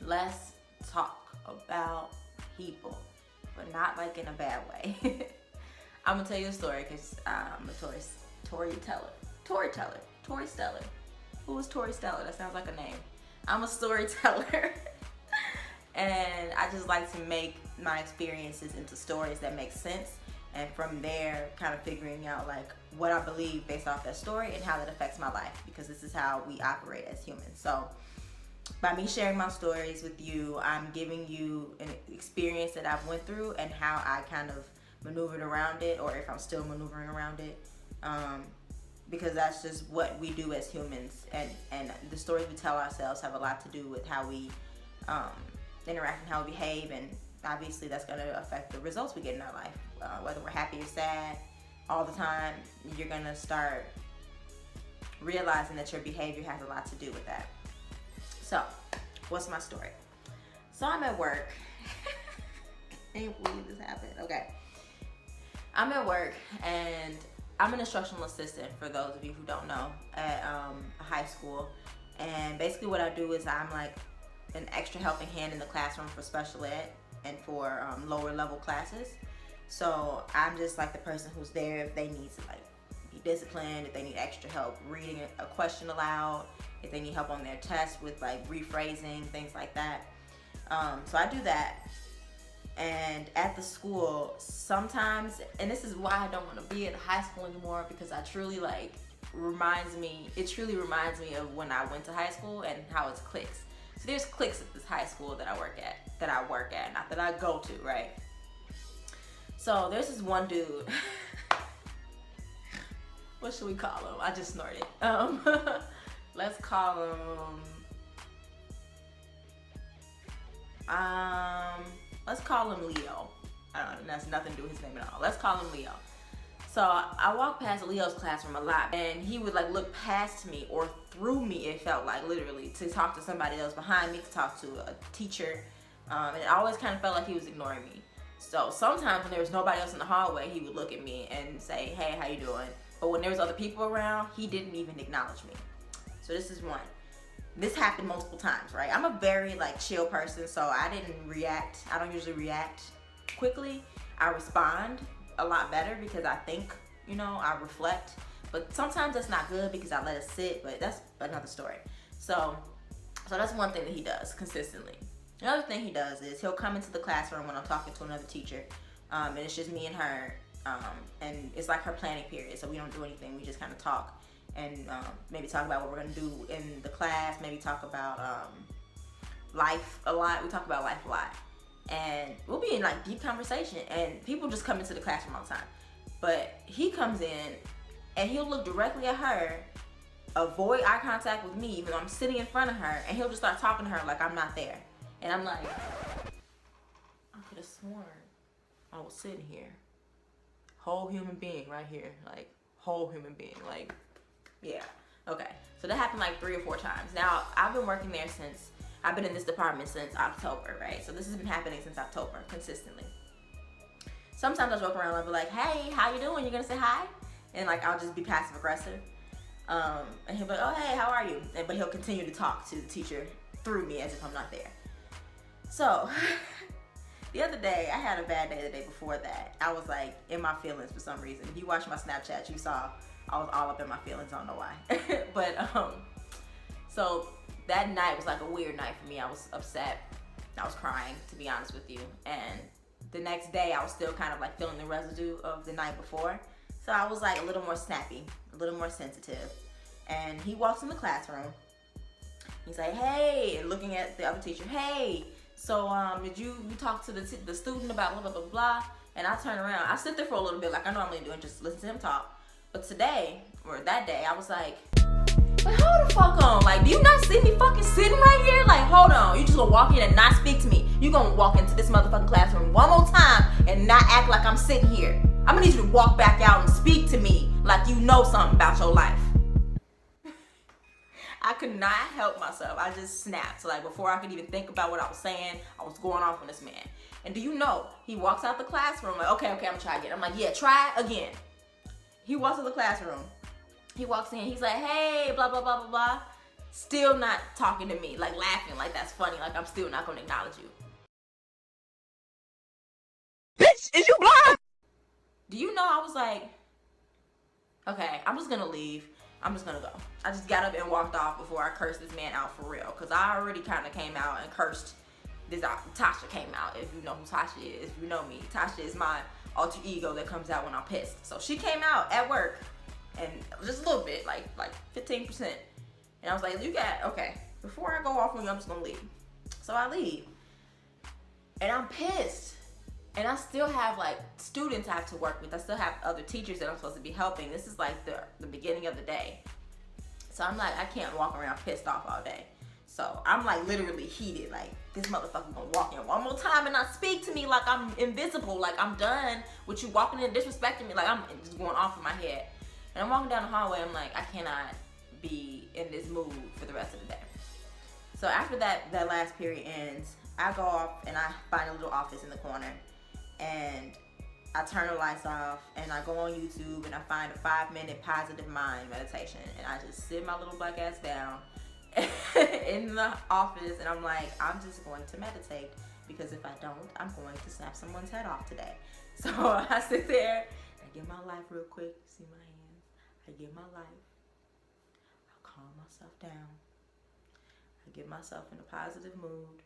let's talk about people, but not like in a bad way. I'm gonna tell you a story because I'm a Tori Steller. Who is Tori Steller? That sounds like a name. I'm a storyteller. And I just like to make my experiences into stories that make sense, and from there kind of figuring out like what I believe based off that story and how that affects my life, because this is how we operate as humans. So by me sharing my stories with you, I'm giving you an experience that I've went through and how I kind of maneuvered around it, or if I'm still maneuvering around it, because that's just what we do as humans, and the stories we tell ourselves have a lot to do with how we interact and how we behave, and obviously that's going to affect the results we get in our life. Whether we're happy or sad all the time, you're going to start realizing that your behavior has a lot to do with that. So, what's my story? So I'm at work. I can't believe this happened. Okay. I'm at work and I'm an instructional assistant, for those of you who don't know, at a high school. And basically what I do is I'm like an extra helping hand in the classroom for special ed and for lower level classes. So I'm just like the person who's there if they need to like be disciplined, if they need extra help reading a question aloud, if they need help on their test with like rephrasing, things like that. So I do that. And at the school, sometimes, and this is why I don't want to be at high school anymore, because it truly reminds me of when I went to high school and how it's cliques. So there's cliques at this high school that I work at, not that I go to, right? So there's this one dude. What should we call him? I just snorted. Let's call him. Let's call him Leo. I don't know. That's nothing to do with his name at all. Let's call him Leo. So I walked past Leo's classroom a lot, and he would like look past me or through me, it felt like, literally, to talk to somebody else behind me, to talk to a teacher. And it always kind of felt like he was ignoring me. So sometimes when there was nobody else in the hallway, he would look at me and say, "Hey, how you doing?" But when there was other people around, he didn't even acknowledge me. So this is one. This happened multiple times, right? I'm a very like chill person, so I didn't react. I don't usually react quickly. I respond a lot better because I think, I reflect. But sometimes that's not good because I let it sit, but that's another story. So that's one thing that he does consistently. Another thing he does is he'll come into the classroom when I'm talking to another teacher, and it's just me and her, and it's like her planning period, so we don't do anything. We just kind of talk and maybe talk about what we're going to do in the class, maybe talk about life a lot. We talk about life a lot. And we'll be in like deep conversation, and people just come into the classroom all the time. But he comes in and he'll look directly at her, avoid eye contact with me, even though I'm sitting in front of her, and he'll just start talking to her like I'm not there. And I'm like, I could have sworn I was sitting here. Whole human being right here. Like, whole human being. Like, yeah. Okay. So that happened like 3 or 4 times. Now, I've been working there I've been in this department since October, right? So this has been happening since October, consistently. Sometimes I'll joke around and I'll be like, "Hey, how you doing? You gonna say hi?" And like, I'll just be passive aggressive. And he'll be like, "Oh, hey, how are you?" But he'll continue to talk to the teacher through me as if I'm not there. So the other day, I had a bad day the day before that. I was like in my feelings for some reason. If you watched my Snapchat, you saw I was all up in my feelings. I don't know why. But so that night was like a weird night for me. I was upset. I was crying, to be honest with you. And the next day, I was still kind of like feeling the residue of the night before. So I was like a little more snappy, a little more sensitive. And he walks in the classroom. He's like, "Hey," and looking at the other teacher, "Hey, so did you talk to the student about blah, blah, blah, blah?" And I turn around. I sit there for a little bit like I normally do and just listen to him talk. But today, or that day, I was like, "But hold the fuck on. Like, do you not see me fucking sitting right here? Like, hold on. You just gonna walk in and not speak to me. You gonna walk into this motherfucking classroom one more time and not act like I'm sitting here. I'm gonna need you to walk back out and speak to me like you know something about your life." I could not help myself. I just snapped. So like before I could even think about what I was saying, I was going off on this man. And do you know, he walks out the classroom like, okay, I'm gonna try again. I'm like, "Yeah, try again." He walks out the classroom. He walks in, he's like, "Hey, blah, blah, blah, blah, blah." Still not talking to me, like laughing, like that's funny, like I'm still not gonna acknowledge you. Bitch, is you blind? Do you know I was like, okay, I'm just gonna leave. I'm just gonna go. I just got up and walked off before I cursed this man out for real. Cause I already kind of came out and cursed this out. Tasha came out. If you know who Tasha is, if you know me, Tasha is my alter ego that comes out when I'm pissed. So she came out at work, and just a little bit, like 15%. And I was like, you got, okay, before I go off on you, I'm just gonna leave. So I leave. And I'm pissed. And I still have like students I have to work with. I still have other teachers that I'm supposed to be helping. This is like the beginning of the day. So I'm like, I can't walk around pissed off all day. So I'm like literally heated. Like, this motherfucker gonna walk in one more time and not speak to me like I'm invisible. Like I'm done with you walking in and disrespecting me. Like I'm just going off in my head. And I'm walking down the hallway. I'm like, I cannot be in this mood for the rest of the day. So after that last period ends, I go off and I find a little office in the corner. And I turn the lights off and I go on YouTube and I find a 5-minute positive mind meditation. And I just sit my little black ass down in the office and I'm like, I'm just going to meditate, because if I don't, I'm going to snap someone's head off today. So I sit there, I get my life real quick, see my hands, I get my life, I calm myself down, I get myself in a positive mood.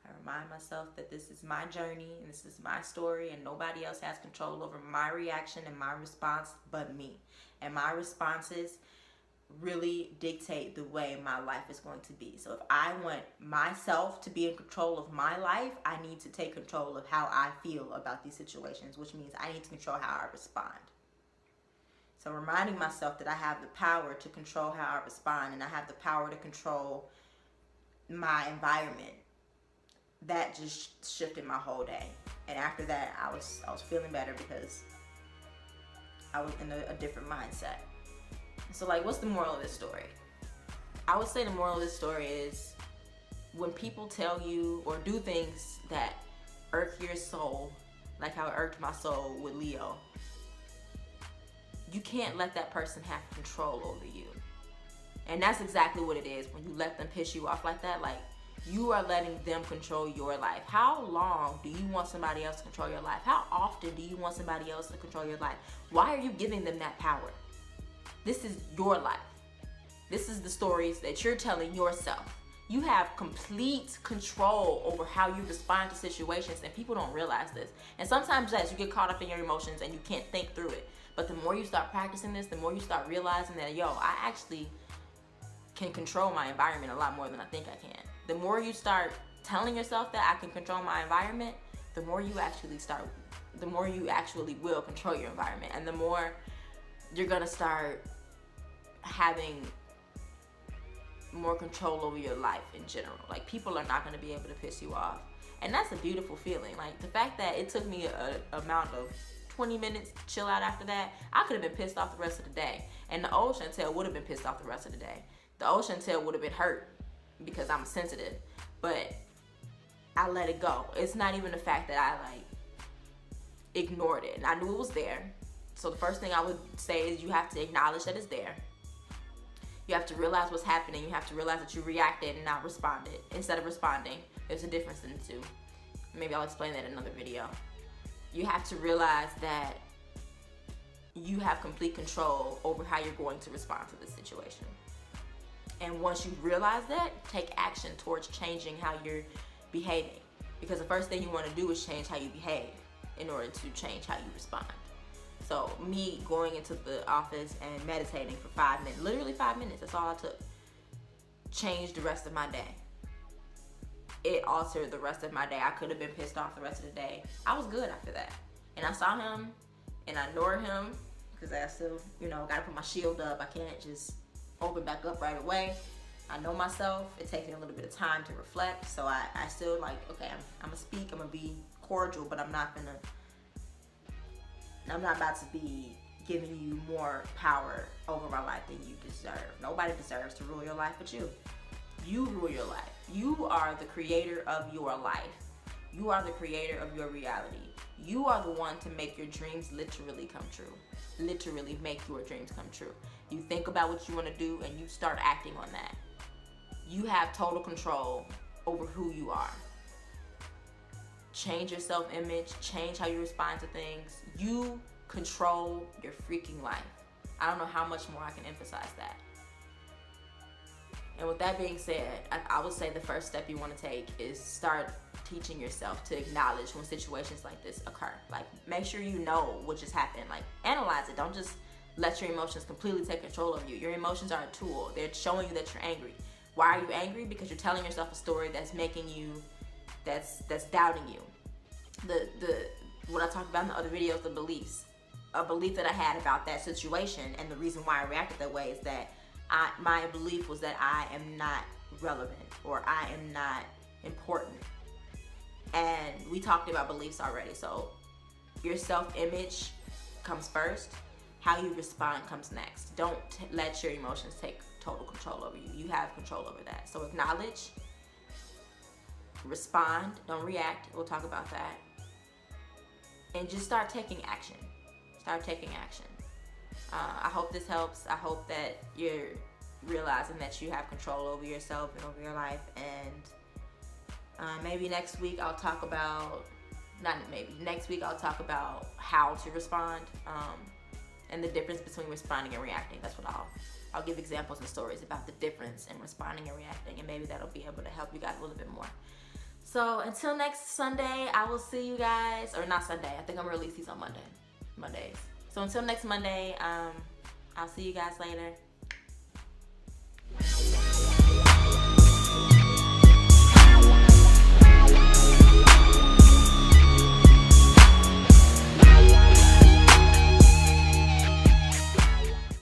I remind myself that this is my journey and this is my story and nobody else has control over my reaction and my response but me. And my responses really dictate the way my life is going to be. So if I want myself to be in control of my life, I need to take control of how I feel about these situations, which means I need to control how I respond. So reminding myself that I have the power to control how I respond and I have the power to control my environment. That just shifted my whole day. And after that, I was feeling better because I was in a different mindset. So like, what's the moral of this story? I would say the moral of this story is when people tell you or do things that irk your soul, like how it irked my soul with Leo, you can't let that person have control over you. And that's exactly what it is when you let them piss you off like that. Like, you are letting them control your life. How long do you want somebody else to control your life? How often do you want somebody else to control your life? Why are you giving them that power? This is your life. This is the stories that you're telling yourself. You have complete control over how you respond to situations, and people don't realize this. And sometimes, yes, you get caught up in your emotions and you can't think through it. But the more you start practicing this, the more you start realizing that, yo, I actually can control my environment a lot more than I think I can. The more you start telling yourself that I can control my environment, the more you actually will control your environment, and the more you're gonna start having more control over your life in general. Like, people are not gonna be able to piss you off, and that's a beautiful feeling. Like, the fact that it took me a amount of 20 minutes to chill out after that, I could have been pissed off the rest of the day, and the old Chantel would have been pissed off the rest of the day. The old Chantel would have been hurt because I'm sensitive, but I let it go. It's not even the fact that I like ignored it. And I knew it was there. So the first thing I would say is you have to acknowledge that it's there. You have to realize what's happening. You have to realize that you reacted and not responded. Instead of responding, there's a difference in the two. Maybe I'll explain that in another video. You have to realize that you have complete control over how you're going to respond to this situation. And once you realize that, take action towards changing how you're behaving. Because the first thing you want to do is change how you behave in order to change how you respond. So me going into the office and meditating for 5 minutes, literally 5 minutes, that's all I took, changed the rest of my day. It altered the rest of my day. I could have been pissed off the rest of the day. I was good after that. And I saw him and I ignored him because I still, gotta put my shield up. I can't just open back up right away. I know myself. It takes me a little bit of time to reflect. So I still like, okay, I'm gonna speak, I'm gonna be cordial, but I'm not about to be giving you more power over my life than you deserve. Nobody deserves to rule your life but you. You rule your life. You are the creator of your life. You are the creator of your reality. You are the one to make your dreams literally come true. Literally make your dreams come true. You think about what you want to do and you start acting on that. you have total control over who you are. Change your self-image, change how you respond to things. You control your freaking life. I don't know how much more I can emphasize that. And with that being said, I would say the first step you want to take is start teaching yourself to acknowledge when situations like this occur. Like, make sure you know what just happened. Like, analyze it. Don't just let your emotions completely take control of you. Your emotions are a tool. They're showing you that you're angry. Why are you angry? Because you're telling yourself a story that's making you, that's doubting you. What I talked about in the other videos, the beliefs. A belief that I had about that situation, and the reason why I reacted that way is that my belief was that I am not relevant, or I am not important. And we talked about beliefs already. So your self-image comes first. How you respond comes next. Don't let your emotions take total control over you. You have control over that. So acknowledge, respond, don't react. We'll talk about that. And just start taking action. Start taking action. I hope this helps. I hope that you're realizing that you have control over yourself and over your life. And maybe next week I'll talk about, next week I'll talk about how to respond, and the difference between responding and reacting. That's what I'll give examples and stories about the difference in responding and reacting, and maybe that'll be able to help you guys a little bit more. So until next Sunday, I will see you guys, or not Sunday, I think I'm gonna release these on Mondays. So until next Monday, I'll see you guys later.